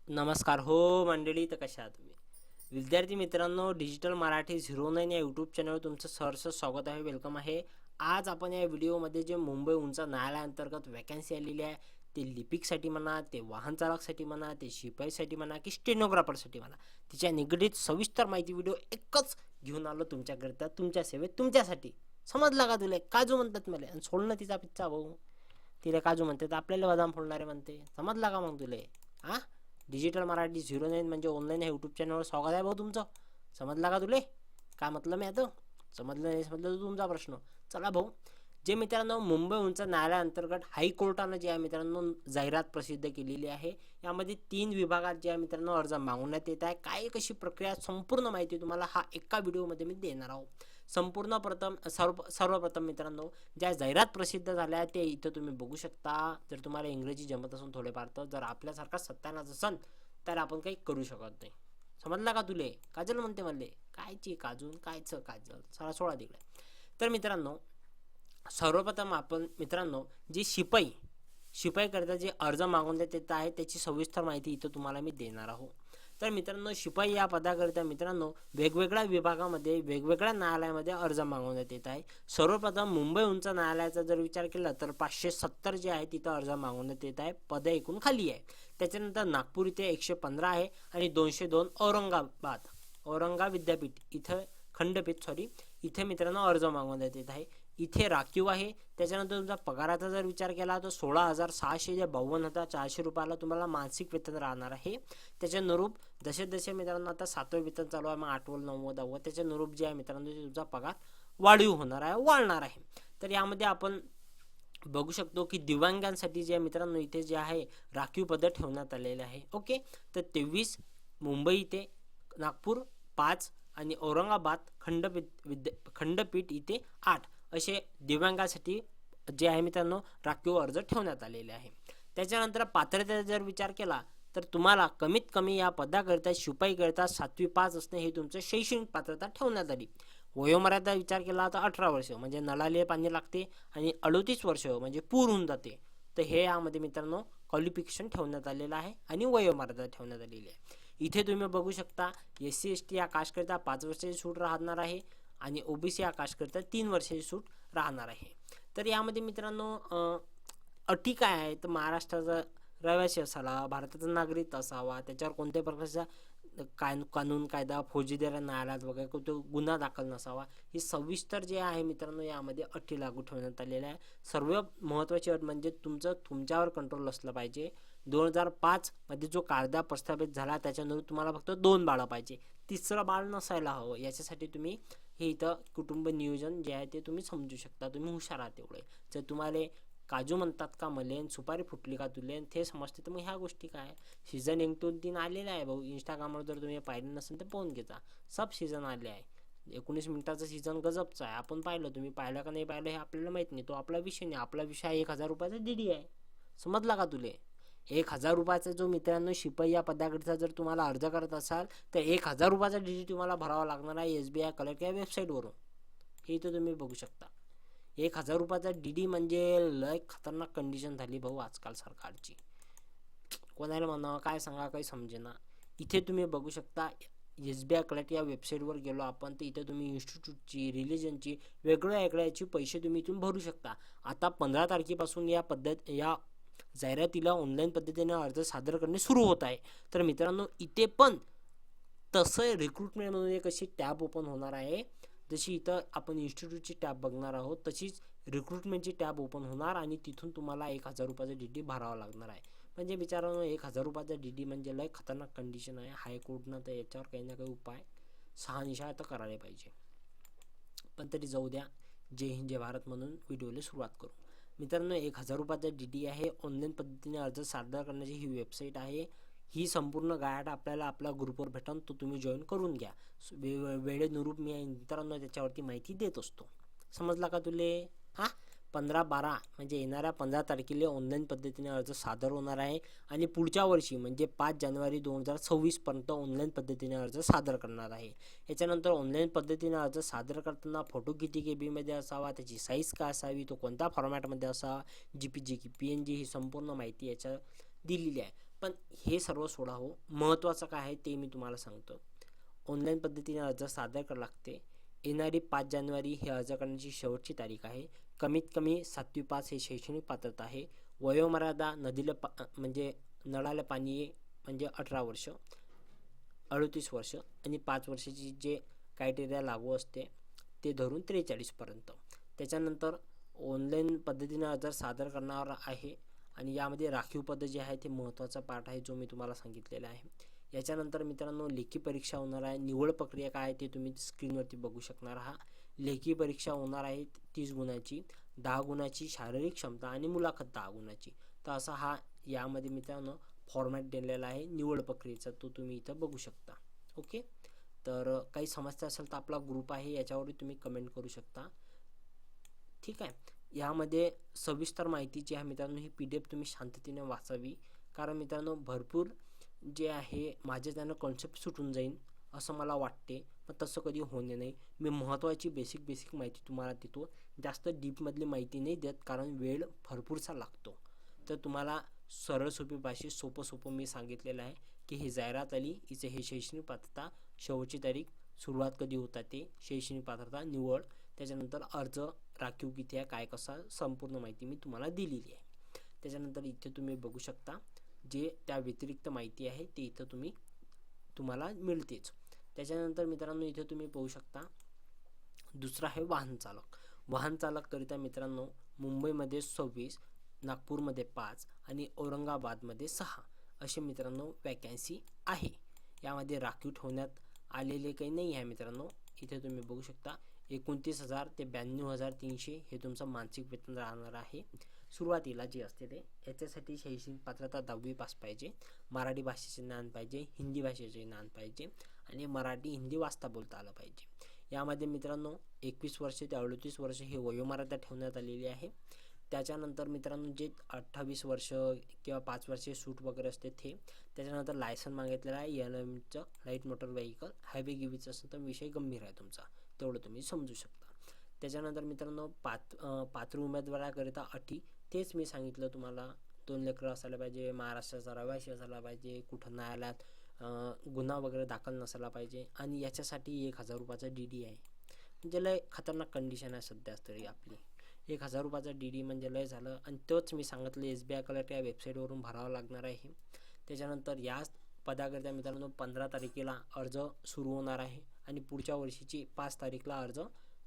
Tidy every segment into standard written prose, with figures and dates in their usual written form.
नमस्कार हो मंडळी, तर कशा आहात तुम्ही? विद्यार्थी मित्रांनो, डिजिटल मराठी 09 या यूट्यूब चॅनलवर तुमचं सहर्ष स्वागत आहे, वेलकम आहे. आज आपण या व्हिडिओमध्ये जे मुंबई उंच न्यायालयाअंतर्गत वॅकन्सी आलेली आहे, ते लिपिकसाठी म्हणा, ते वाहन चालकसाठी म्हणा, ते शिपाईसाठी म्हणा की स्टेनोग्राफरसाठी म्हणा, तिच्या निगडीत सविस्तर माहिती व्हिडिओ एकच घेऊन आलो तुमच्याकरिता, तुमच्या सेवेत, तुमच्यासाठी. समजला का तुला? काजू म्हणतात मला, आणि सोडणं तिचा पिच्चा भाऊ. तिला काजू म्हणते तर आपल्याला बदाम फोडणारे म्हणते. समजला का मग तुला? हा, डिजिटल मराठी 09 म्हणजे ऑनलाईन या यूट्यूब चॅनलवर स्वागत आहे भाऊ तुमचं. समजला का तुले? काय म्हटलं मी आता? समजलं नाही समजलं तर तुमचा प्रश्न. चला भाऊ, जे मित्रांनो मुंबई उंच न्यायालयाअंतर्गत हायकोर्टानं जे आहे मित्रांनो जाहिरात प्रसिद्ध केलेली आहे, यामध्ये 3 विभागात जे आहे मित्रांनो अर्ज मागवण्यात येत आहे. काय कशी प्रक्रिया, संपूर्ण माहिती तुम्हाला हा एका व्हिडिओमध्ये मी देणार आहोत. सर्वप्रथम मित्रांनो, ज्या जाहिरात प्रसिद्ध झाल्या ते इथं तुम्ही बघू शकता. जर तुम्हाला इंग्रजी जमत असून थोडेफार, तर जर आपल्यासारखा सत्यानाश असन तर आपण काही करू शकत नाही. समजला का तुले? काजल म्हणते म्हणले, कायची काजून कायचं काजल, सारा सोळा तिकडे. तर मित्रांनो, सर्वप्रथम आपण मित्रांनो जे शिपाई करता जे अर्ज मागवण्यात येत आहे त्याची सविस्तर माहिती इथं तुम्हाला मी देणार आहोत. तर मित्रांनो, शिपाई या पदाकरिता मित्रांनो वेगवेगळ्या विभागामध्ये वेगवेगळ्या न्यायालयामध्ये अर्ज मागवण्यात येत आहे. सर्वप्रथम मुंबई उंच न्यायालयाचा जर विचार केला तर 570 जे आहे तिथं अर्ज मागवण्यात येत आहे. पदे एकूण खाली आहे. त्याच्यानंतर नागपूर इथे 115 आहे आणि 202 औरंगाबाद विद्यापीठ इथं खंडपीठ इथे मित्रांनो अर्ज मागवण्यात येत आहे. इथे राखीव आहे. त्याच्यानंतर तुमचा पगाराचा जर विचार केला तर 16,652,400 रुपयाला तुम्हाला मासिक वेतन राहणार आहे. त्याच्या अनुरूप जसे जसे मित्रांनो आता 7वं वेतन चालू आहे, मग 8वं 9वं 10वं त्याच्या अनुरूप जे आहे मित्रांनो तुमचा पगार वाढीव होणार आहे, वाढणार आहे. तर यामध्ये आपण बघू शकतो की दिव्यांगांसाठी जे मित्रांनो इथे जे आहे राखीव पद ठेवण्यात आलेले आहे. ओके, तर 23 मुंबई इथे, नागपूर 5 आणि औरंगाबाद खंडपीठ इथे 8 असे दिव्यांगासाठी जे आहे मित्रांनो राखीव अर्ज ठेवण्यात आलेले आहे. त्याच्यानंतर पात्रतेचा जर विचार केला तर तुम्हाला कमीत कमी या पदाकरिता शिपाईकरिता 7वी पास असणे हे तुमचं शैक्षणिक पात्रता ठेवण्यात आली. वयोमर्यादा विचार केला तर 18 वर्ष म्हणजे नळाले पाणी लागते, आणि 38 वर्ष म्हणजे पूर होऊन जाते. तर हे यामध्ये मित्रांनो क्वालिफिकेशन ठेवण्यात आलेलं आहे आणि वयोमर्यादा ठेवण्यात आलेली आहे. इथे तुम्ही बघू शकता SC ST या कास्टकरिता 5 वर्षाची सूट राहणार आहे आणि OBC या कास्टकरिता 3 वर्षाची सूट राहणार आहे. तर यामध्ये मित्रांनो अटी काय आहे, तर महाराष्ट्राचा रहिवासी असावा, भारताचा नागरिक असावा, त्याच्यावर कोणत्याही प्रकारचा कानून कायदा फौजदारी न्यायालयात वगैरे कोणता गुन्हा दाखल नसावा. ही सविस्तर जे आहे मित्रांनो यामध्ये अटी लागू ठेवण्यात आलेल्या आहे. सर्व महत्त्वाची अट म्हणजे तुमच्यावर कंट्रोल असलं पाहिजे. 2005 मध्ये जो कायदा प्रस्थापित झाला त्याच्यानुसार तुम्हाला फक्त 2 बाळं पाहिजे, 3रं बाळ नसायला हवं. याच्यासाठी तुम्ही हे इथं कुटुंब नियोजन जे आहे ते तुम्ही समजू शकता. तुम्ही हुशार आहात तेवढे. जर तुम्हाला काजू म्हणतात का मले, सुपारी फुटली का तुले ते समजते, तर मग ह्या गोष्टी काय सीझन 1 2 3 आलेला आहे भाऊ. इंस्टाग्रामवर जर तुम्ही पाहिलं नसेल तर पाहून घेता, सब सीझन आले आहे. 19 मिनिटाचा सीझन गजबचा आहे. आपण पाहिलं, तुम्ही पाहिलं का नाही पाहिलं हे आपल्याला माहित नाही, तो आपला विषय नाही. आपला विषय 1000 रुपयाचा DD आहे. समजला का तुले? 1000 रुपयाचा जो मित्रांनो शिपाई या पदाकरिता जर तुम्हाला अर्ज करत असाल तर 1000 रुपयाचा DD तुम्हाला भरावा लागणार आहे SBI कलेक्ट या वेबसाईटवरून. हे इथं तुम्ही बघू शकता. 1000 रुपयाचा DD म्हणजे लय खतरनाक कंडिशन झाली भाऊ आजकाल सरकारची. कोणाला म्हणावं काय सांगा काही समजेना. इथे तुम्ही बघू शकता SBI कलेक्ट या वेबसाईटवर गेलो आपण, तर इथे तुम्ही इन्स्टिट्यूटची, रिलिजनची, वेगळ्या वेगळ्याची पैसे तुम्ही इथून भरू शकता. आता 15 तारखेपासून या जाहिरातीला ऑनलाईन पद्धतीने अर्ज सादर करणे सुरू होत आहे. तर मित्रांनो इथे पण तसं रिक्रुटमेंट म्हणून एक अशी टॅब ओपन होणार आहे. जशी इथं आपण इन्स्टिट्यूटची टॅब बघणार आहोत तशीच रिक्रुटमेंटची टॅब ओपन होणार आणि तिथून तुम्हाला 1000 रुपयाचा DD भरावा लागणार आहे. म्हणजे मित्रांनो 1000 रुपयाचा DD म्हणजे लय खतरनाक कंडिशन आहे. हायकोर्टनं तर याच्यावर काही ना काही उपाय शहानिशा तर करायला पाहिजे. पण तरी जाऊ द्या. जय हिंद जय भारत म्हणून व्हिडिओला सुरुवात करू. मित्रांनो 1000 रुपयाचा DD आहे. ऑनलाईन पद्धतीने अर्ज सादर करण्याची ही वेबसाईट आहे. ही संपूर्ण गाईड आपल्याला आपल्या ग्रुपवर भेटून तो तुम्ही जॉईन करून घ्या. वेळेनुरूप मी मित्रांनो त्याच्यावरती माहिती देत असतो. समजला का तुले? हां, 15/12 म्हणजे येणाऱ्या 15 तारखेला ऑनलाईन पद्धतीने अर्ज सादर होणार आहे आणि पुढच्या वर्षी म्हणजे 5 जानेवारी 2026 पर्यंत ऑनलाईन पद्धतीने अर्ज सादर करणार आहे. याच्यानंतर ऑनलाईन पद्धतीने अर्ज सादर करताना फोटो किती KB मध्ये असावा, त्याची साईज काय असावी, तो कोणत्या फॉर्मॅटमध्ये असावा, JPG की PNG ही संपूर्ण माहिती याच्या दिलेली आहे. पण हे सर्व सोडा हो, महत्त्वाचं काय आहे ते मी तुम्हाला सांगतो. ऑनलाईन पद्धतीने अर्ज सादर करावे लागते. येणारी 5 जानेवारी ही अर्ज करण्याची शेवटची तारीख आहे. कमीत कमी 7वी पास हे शैक्षणिक पात्रता आहे. वयोमर्यादा म्हणजे नळाला पाणी म्हणजे 18 वर्ष, 38 वर्ष आणि 5 वर्षाची जे क्रायटेरिया लागू असते ते धरून 43पर्यंत. त्याच्यानंतर ऑनलाईन पद्धतीने अर्ज सादर करणार आहे आणि यामध्ये राखीव पद जे आहे ते महत्त्वाचा पार्ट आहे जो मी तुम्हाला सांगितलेला आहे. याच्यानंतर मित्रांनो लेखी परीक्षा होणार आहे. निवड प्रक्रिया काय आहे ते तुम्ही स्क्रीनवरती बघू शकणार आहात. लेखी परीक्षा होणार आहे 30 गुणाची, 10 गुणाची शारीरिक क्षमता आणि मुलाखत 10 गुणाची. तर असा हा यामध्ये मित्रांनो फॉर्मॅट दिलेला आहे निवड प्रक्रियेचा, तो तुम्ही इथं बघू शकता. ओके, तर काही समस्या असेल तर आपला ग्रुप आहे याच्यावर तुम्ही कमेंट करू शकता. ठीक आहे, यामध्ये सविस्तर माहिती जी आहे मित्रांनो ही PDF तुम्ही शांततेने वाचावी, कारण मित्रांनो भरपूर जे आहे माझे त्यानं कॉन्सेप्ट सुटून जाईल असं मला वाटते, पण तसं कधी होणे नाही. मी महत्त्वाची बेसिक माहिती तुम्हाला देतो, जास्त डीपमधली माहिती नाही देत कारण वेळ भरपूरसा लागतो. तर तुम्हाला सरळ सोपी भाषेत सोपं मी सांगितलेलं आहे की ही जाहिरात आली, हिचं हे शैक्षणिक पात्रता, शेवटची तारीख, सुरुवात कधी होता ते, शैक्षणिक पात्रता, निवड, त्याच्यानंतर अर्ज राखीव किती आहे, काय कसा, संपूर्ण माहिती मी तुम्हाला दिलेली आहे. त्याच्यानंतर इथे तुम्ही बघू शकता जे त्या व्यतिरिक्त माहिती आहे ते इथं तुम्हाला मिळतेच. त्याच्यानंतर मित्रांनो इथे तुम्ही पाहू शकता दुसरा आहे वाहन चालक करिता मित्रांनो मुंबईमध्ये 26, नागपूरमध्ये 5 आणि औरंगाबादमध्ये 6 असे मित्रांनो वॅकन्सी आहे. यामध्ये राखीव ठेवण्यात आलेले काही नाही आहे मित्रांनो. इथे तुम्ही बघू शकता 29,000 ते 92,300 हे तुमचं मानसिक वेतन राहणार आहे. सुरुवातीला जे असते ते याच्यासाठी शैक्षणिक पात्रता 10वी पास पाहिजे, मराठी भाषेचे ज्ञान पाहिजे, हिंदी भाषेचे ज्ञान पाहिजे आणि मराठी हिंदी वाचता बोलता आलं पाहिजे. यामध्ये मित्रांनो 21 वर्ष ते 38 वर्ष हे वयोमर्यादा ठेवण्यात आलेली आहे. त्याच्यानंतर मित्रांनो जे 28 वर्ष किंवा 5 वर्षे सूट वगैरे असते ते. त्याच्यानंतर लायसन मागितलेलं आहे LMचं, लाईट मोटर व्हेकल, हायवे गिवीचं असेल तर विषय गंभीर आहे तुमचा, तेवढं तुम्ही समजू शकता. त्याच्यानंतर मित्रांनो पात्र उमेदवाराकरिता अटी तेच मी सांगितलं तुम्हाला. 2 लेकरं असायला पाहिजे, महाराष्ट्राचा रहिवासी असायला पाहिजे, कुठं न्यायालयात गुन्हा वगैरे दाखल नसायला पाहिजे आणि याच्यासाठी 1,000 रुपयाचा DD आहे. म्हणजे लय खतरनाक कंडिशन आहे सध्या तरी आपली. 1,000 रुपयाचा DD म्हणजे लय झालं. आणि तोच मी सांगितलं SBI कलेक्ट या वेबसाईटवरून भरावं लागणार आहे. त्याच्यानंतर याच पदाकरिता मित्रांनो 15 तारखेला अर्ज सुरू होणार आहे आणि पुढच्या वर्षीची 5 तारीखला अर्ज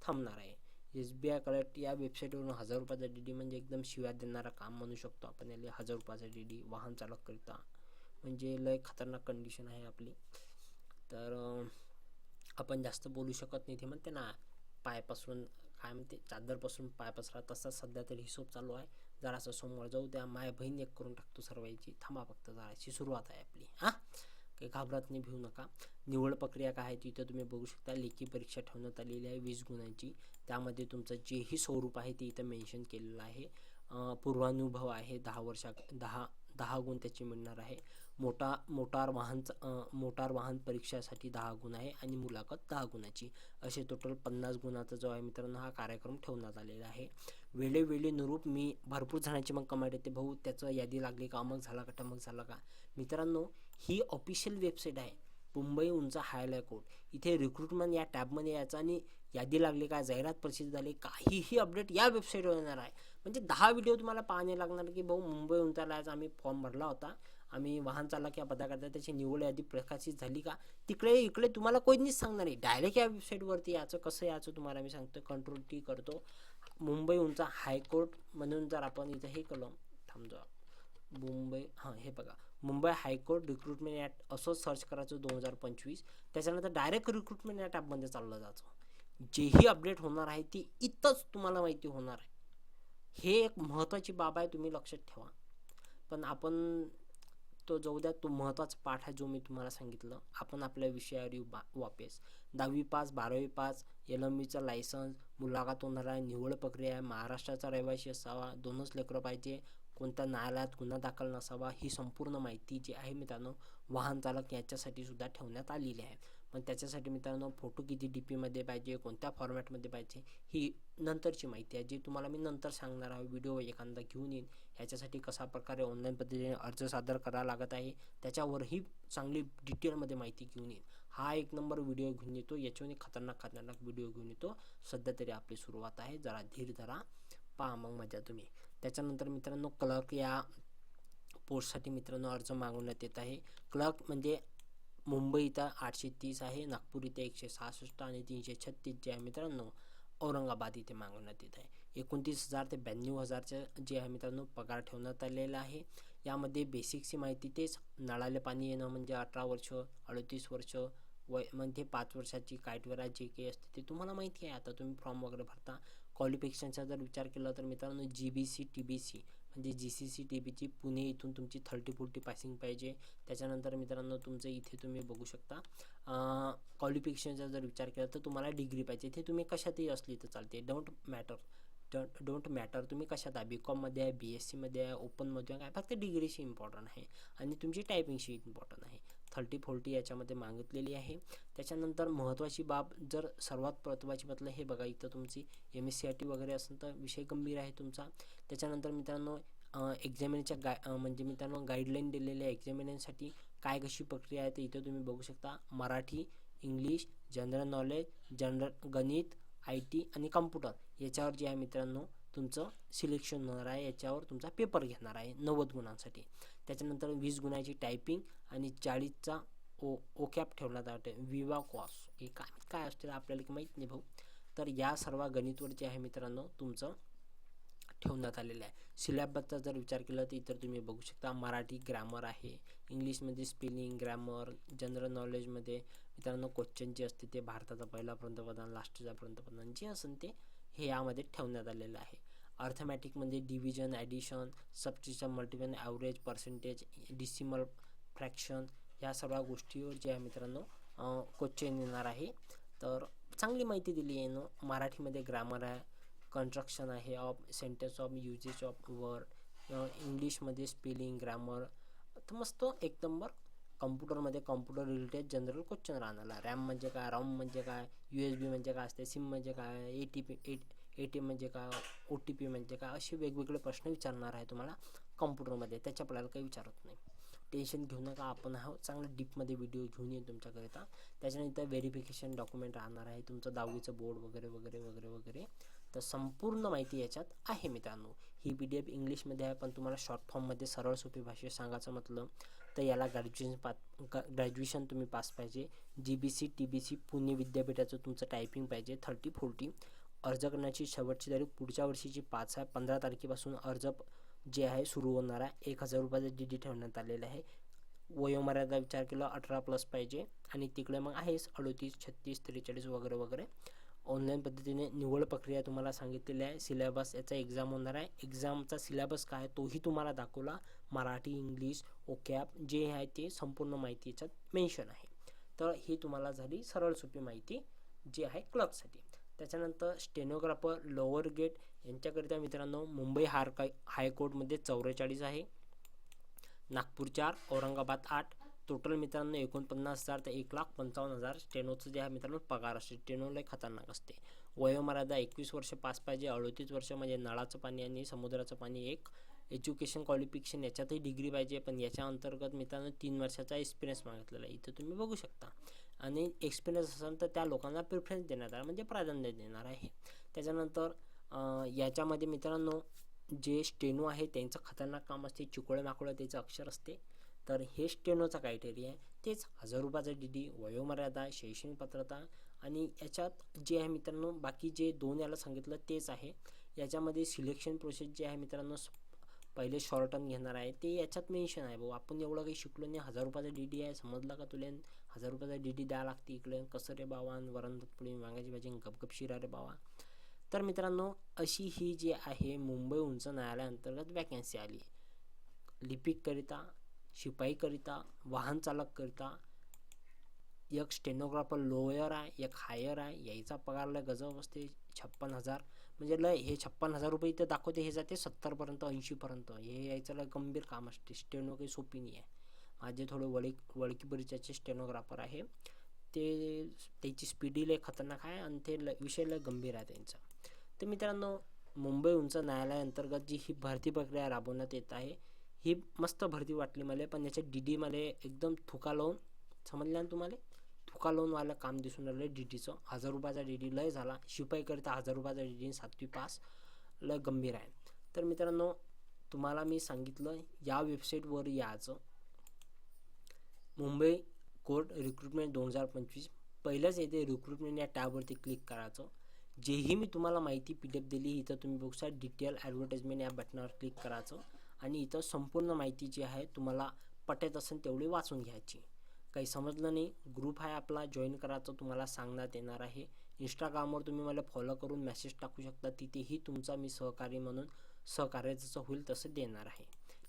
थांबणार आहे. SBI कलेक्ट या वेबसाईटवरून 1,000 रुपयाचा DD म्हणजे एकदम शिव्या देणारा काम म्हणू शकतो आपण याला. 1,000 रुपयाचा DD वाहन चालक करिता म्हणजे लय खतरनाक कंडिशन आहे आपली. तर आपण जास्त बोलू शकत नाही. ते म्हणते ना पायापासून काय म्हणते चादरपासून पाय पसरा, तसा सध्या तरी हिशोब चालू आहे. जरासं समोर जाऊ द्या, माय बहीण एक करून टाकतो सर्वांची. थांबा फक्त, जराची सुरुवात आहे आपली. काही घाबरत नाही, भिवू नका. निवड प्रक्रिया काय आहे तिथं तुम्ही बघू शकता. लेखी परीक्षा ठेवण्यात आलेली आहे 20 गुणांची. त्यामध्ये तुमचं जेही स्वरूप आहे ते इथं मेन्शन केलेलं आहे. पूर्वानुभव आहे 10 गुण त्याची मिळणार आहे. मोटार वाहन परीक्षासाठी 10 गुण आहे आणि मुलाखत 10 गुणाची, असे टोटल 50 गुणाचा जो आहे मित्रांनो हा कार्यक्रम ठेवण्यात आलेला आहे. वेळेनुरूप मी भरपूर जणांची मग कमेंट येते, भाऊ त्याचं यादी लागली का, अमक झाला का टमक झाला का. मित्रांनो ही ऑफिशियल वेबसाईट आहे मुंबई उंच हायकोर्ट. इथे रिक्रुटमेंट या टॅबमध्ये यायचं आणि यादी लागली का, जाहिरात प्रसिद्ध झाली, काहीही अपडेट या वेबसाईटवर येणार आहे. म्हणजे 10 व्हिडिओ तुम्हाला पाहाणे लागणार की भाऊ मुंबई उंचायला आम्ही फॉर्म भरला होता, आम्ही वाहन चालक या पदाकरता त्याची निवड यादी प्रकाशित झाली का. इकडे तुम्हाला कोणीच सांगणार नाही. डायरेक्ट या वेबसाईटवरती याचं कसं याचं तुम्हाला मी सांगतो. Ctrl+T करतो, मुंबई उंचा हायकोर्ट म्हणून जर आपण इथं हे केलं, थांबजा मुंबई, हे बघा मुंबई हायकोर्ट रिक्रुटमेंट ॲट असं सर्च करायचं 2025. त्याच्यानंतर डायरेक्ट रिक्रुटमेंट या टॅबमध्ये चाललं जायचं. जेही अपडेट होणार आहे ती इथंच तुम्हाला माहिती होणार आहे. हे एक महत्त्वाची बाब आहे, तुम्ही लक्षात ठेवा. पण आपण तो जाऊ द्या, तो महत्त्वाचा पाठ आहे जो मी तुम्हाला सांगितलं. आपण आपल्या विषयावर येऊ वापस. 10वी पास, 12वी पास, LMVचं लायसन्स, मुलाखत होणार आहे, निवड प्रक्रिया आहे, महाराष्ट्राचा रहिवासी असावा, 2च लेकरं पाहिजे, कोणत्या न्यायालयात गुन्हा दाखल नसावा, ही संपूर्ण माहिती जी आहे मित्रांनो वाहन चालक याच्यासाठी सुद्धा ठेवण्यात आलेली आहे. पण त्याच्यासाठी मित्रांनो फोटो किती DP मध्ये पाहिजे, कोणत्या फॉर्मॅटमध्ये पाहिजे, ही नंतरची माहिती आहे, जी तुम्हाला मी नंतर सांगणार आहे. व्हिडिओ एखादा घेऊन येईन. ह्याच्यासाठी कशा प्रकारे ऑनलाईन पद्धतीने अर्ज सादर करावा लागत आहे त्याच्यावरही चांगली डिटेलमध्ये माहिती घेऊन येईन. हा एक नंबर व्हिडिओ घेऊन येतो, याच्याने खतरनाक व्हिडिओ घेऊन येतो. सध्या तरी आपली सुरुवात आहे, जरा धीर धरा, पहा मग मजा तुम्ही. त्याच्यानंतर मित्रांनो क्लर्क या पोस्टसाठी मित्रांनो अर्ज मागवण्यात येत आहे. क्लर्क म्हणजे मुंबई इथं 830 आहे, नागपूर इथे 166 आणि 336 जे आहे मित्रांनो औरंगाबाद इथे मागवण्यात येत आहे. 29,000 ते 92,000 जे आहे मित्रांनो पगार ठेवण्यात आलेला आहे. यामध्ये बेसिकची माहिती तेच, नळाले पाणी येणं म्हणजे 18 वर्ष, 38 वर्ष वय म्हणजे 5 वर्षाची कायटवेरा जे काही असते ते तुम्हाला माहिती आहे. आता तुम्ही फॉर्म वगैरे भरता. क्वालिफिकेशनचा जर विचार केला तर मित्रांनो GBC TBC म्हणजे GCC TBC पुणे इथून तुमची 30-40 पासिंग पाहिजे. त्याच्यानंतर मित्रांनो तुमचं इथे तुम्ही बघू शकता क्वालिफिकेशनचा जर विचार केला तर तुम्हाला डिग्री पाहिजे. इथे तुम्ही कशातही असली तर चालते, डोंट मॅटर तुम्ही कशात आहे, BCOMमध्ये आहे, BSc मध्ये आहे, ओपनमध्ये आहे, फक्त डिग्रीशी इम्पॉर्टंट आहे आणि तुमची टायपिंगशी इम्पॉर्टंट आहे. 30-40 याच्यामध्ये मागितलेली आहे. त्याच्यानंतर महत्त्वाची बाब, जर सर्वात महत्त्वाची म्हटलं हे बघा, इथं तुमची MSCIT वगैरे असेल तर विषय गंभीर आहे तुमचा. त्याच्यानंतर मित्रांनो एक्झामिनेशनच्या म्हणजे मित्रांनो गाईडलाईन दिलेल्या एक्झामिनेशनसाठी काय कशी प्रक्रिया आहे ते इथं तुम्ही बघू शकता. मराठी, इंग्लिश, जनरल नॉलेज, गणित, IT आणि कम्प्युटर याच्यावर जे आहे मित्रांनो तुमचं सिलेक्शन होणार आहे. याच्यावर तुमचा पेपर घेणार आहे 90 गुणांसाठी. त्याच्यानंतर 20 गुणाची टायपिंग आणि 40चा ओकॅप ठेवण्यात आहे. विवा कॉस हे काय असते आपल्याला माहीत नाही भाऊ. तर या सर्व गणितवर जे आहे मित्रांनो तुमचं ठेवण्यात आलेलं आहे. सिलेबसचा जर विचार केला तर इतर तुम्ही बघू शकता. मराठी ग्रामर आहे, इंग्लिशमध्ये स्पेलिंग, ग्रामर, जनरल नॉलेजमध्ये मित्रांनो क्वेश्चन जे असते ते भारताचा पहिला पंतप्रधान, लास्टचा पंतप्रधान जे असेल ते हे यामध्ये ठेवण्यात आलेलं आहे. अर्थमॅटिकमध्ये division, addition, subtraction, multiple, average, percentage, decimal, fraction या सर्व गोष्टीवर जे आहे मित्रांनो क्वेश्चन येणार आहे. तर चांगली माहिती दिली आहे ना. मराठीमध्ये ग्रामर आहे, कन्स्ट्रक्शन आहे of sentence of uses of word, इंग्लिशमध्ये स्पेलिंग, ग्रामर, तर मस्त एक नंबर. कम्प्युटरमध्ये कम्प्युटर रिलेटेड जनरल क्वेश्चन राहणार. रॅम म्हणजे काय, रॉम म्हणजे काय, USB म्हणजे काय असते, सिम म्हणजे काय, ATM म्हणजे काय, OTP म्हणजे काय, असे वेगवेगळे प्रश्न विचारणार आहे तुम्हाला कम्प्युटरमध्ये. त्याच्या आपल्याला काही विचारत नाही. टेन्शन घेऊ नका, आपण हा चांगला डीपमध्ये व्हिडिओ घेऊन येईन तुमच्याकरिता. त्याच्यानंतर व्हेरिफिकेशन डॉक्युमेंट राहणार आहे तुमचं 10वीचं बोर्ड वगैरे वगैरे वगैरे वगैरे. तर संपूर्ण माहिती याच्यात आहे मित्रांनो. ही PDF इंग्लिशमध्ये आहे, पण तुम्हाला शॉर्ट फॉर्ममध्ये सरळ सोपी भाषेत सांगायचं म्हटलं तर याला ग्रॅज्युएशन तुम्ही पास पाहिजे. GBC TBC पुणे विद्यापीठाचं तुमचं टायपिंग पाहिजे 30-40. अर्ज करण्याची शेवटची तारीख पुढच्या वर्षीची 5 आहे. 15 तारखेपासून अर्ज जे आहे सुरू होणार आहे. 1,000 रुपयाचा DD ठेवण्यात आलेला आहे. वयोमर्यादा विचार केला 18+ पाहिजे आणि तिकडे मग आहेच 38, 36, 43 वगैरे वगैरे. ऑनलाईन पद्धतीने निवड प्रक्रिया तुम्हाला सांगितलेली आहे. सिलेबस याचा एक्झाम होणार आहे. एक्झामचा सिलेबस काय तोही तुम्हाला दाखवला. मराठी, इंग्लिश, ओकॅप जे आहे ते संपूर्ण माहिती याच्यात मेन्शन आहे. तर ही तुम्हाला झाली सरळ सोपी माहिती जी आहे क्लर्कसाठी. त्याच्यानंतर स्टेनोग्राफर लोअर गेट यांच्याकरिता मित्रांनो मुंबई हायकोर्टमध्ये 44 आहे, नागपूर 4, औरंगाबाद 8. टोटल मित्रांनो 49,000 ते 1,55,000 स्टेनोचं जे आहे मित्रांनो पगार असते. स्टेनो लय खतरनाक असते. वयोमर्यादा 21 वर्ष पास पाहिजे. 38 वर्ष म्हणजे नळाचं पाणी आणि समुद्राचं पाणी 1. एज्युकेशन क्वालिफिकेशन याच्यातही डिग्री पाहिजे, पण याच्या अंतर्गत मित्रांनो 3 वर्षाचा एक्सपिरियन्स मागितलेला आहे. इथं तुम्ही बघू शकता. आणि एक्सपिरियन्स असेल तर त्या लोकांना प्रिफरन्स देण्यात आहे, म्हणजे प्राधान्य देणार आहे. त्याच्यानंतर याच्यामध्ये मित्रांनो जे स्टेनो आहे त्यांचं खतरनाक काम असते. चिकोळे माकोळे त्याचं अक्षर असते. तर हे स्टेनोचा क्रायटेरिया आहे. तेच 1,000 रुपयाचा DD, वयोमर्यादा, शैक्षणिक पात्रता आणि याच्यात जे आहे मित्रांनो बाकी जे 2 याला सांगितलं तेच आहे. याच्यामध्ये सिलेक्शन प्रोसेस जे आहे मित्रांनो पहिले शॉर्ट टर्म घेणार आहे ते याच्यात मेन्शन आहे. भाऊ आपण एवढं काही शिकलो नाही. 1,000 रुपयाचा DD आहे, समजला का तुला? 1,000 रुपयाचा DD द्यावं लागते. इकडे कसं रे बाबा, वरण पुढे वांग्याची भाजी गपगप शिरा रे बाबा. तर मित्रांनो अशी ही जी आहे मुंबई उच्च न्यायालयाअंतर्गत वॅकन्सी आली. लिपिककरिता, शिपाईकरिता, वाहन चालककरिता. एक स्टेनोग्राफर लोअर आहे, एक हायर आहे. याचा पगार लय गजब असते 56,000. म्हणजे लय हे 56,000 रुपये इथं दाखवते, हे जाते 70पर्यंत 80पर्यंत. हे यायचं लय गंभीर काम असते. स्टेनो काही सोपी नाही आहे. माझे थोडे वळकी परिचयाचे स्टेनोग्राफर आहे. ते त्याची स्पीडी लय खतरनाक आहे आणि ते विषय लय गंभीर आहे त्यांचा. तर मित्रांनो, मुंबई उच्च न्यायालयाअंतर्गत जी ही भरती प्रक्रिया राबवण्यात येत आहे, ही मस्त भरती वाटली मला. पण याच्या DD मला एकदम थुका लावून, समजलं ना तुम्हाला, थुका लावून वाला काम दिसून राहिलं DDचं. 1000 रुपयाचा DD लय झाला. शिपाईकरिता 1000 रुपयाचा DD 7वी पास लय गंभीर आहे. तर मित्रांनो, तुम्हाला मी सांगितलं या वेबसाईटवर यायचं, मुंबई कोर्ट रिक्रुटमेंट 2025. पहिलंच येते रिक्रुटमेंट या टॅबवरती क्लिक करायचं. जेही मी तुम्हाला माहिती PDF दिली, इथं तुम्ही बघू शकता डिटेल ॲडव्हर्टाइजमेंट या बटनावर क्लिक करायचं आणि इथं संपूर्ण माहिती जी आहे तुम्हाला पटत असेल तेवढी वाचून घ्यायची. काही समजलं नाही, ग्रुप आहे आपला, जॉईन करायचं तुम्हाला सांगण्यात येणार आहे. इंस्टाग्रामवर तुम्ही मला फॉलो करून मेसेज टाकू शकता, तिथेही तुमचा मी सहकारी म्हणून सहकार्य जसं होईल तसं देणार आहे.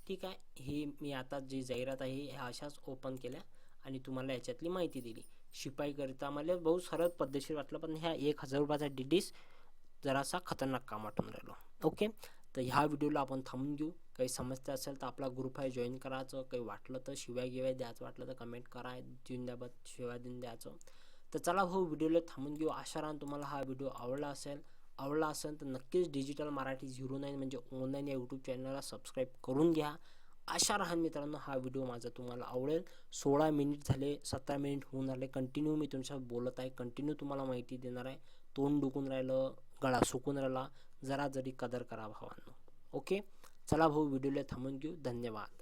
ठीक आहे, ही मी आता जी जाहिरात आहे ह्या अशाच ओपन केल्या आणि तुम्हाला याच्यातली माहिती दिली. शिपाईकरिता मला बहुत सरळ पद्धतशीर वाटलं, पण ह्या 1000 रुपयाचा DD's जरासा खतरनाक काम वाटून राहिलो. ओके, तर ह्या व्हिडिओला आपण थांबून घेऊ. काही समस्या असेल तर आपला ग्रुप आहे, जॉईन करायचं. काही वाटलं तर शिवाय द्यायचं, वाटलं तर कमेंट करा, जिंदाबाद शिवाय देऊन द्यायचं. तर चला भाऊ, व्हिडिओला थांबून घेऊ. आशा राहून तुम्हाला हा व्हिडिओ आवडला असेल तर नक्कीच डिजिटल मराठी 09 म्हणजे ऑनलाईन या यूट्यूब चॅनलला सबस्क्राईब करून घ्या. आशा राहून मित्रांनो, हा व्हिडिओ माझा तुम्हाला आवडेल. 16 मिनिट झाले, 17 मिनिट होऊन राहिले. कंटिन्यू मी तुमच्यासोबत बोलत आहे, कंटिन्यू तुम्हाला माहिती देणार आहे. तोंड दुखून राहिलं, गळा सुकून राहिला, जरा जरी कदर करा भावांनो. ओके, चला भाऊ, व्हिडिओला थांबून घेऊ. धन्यवाद.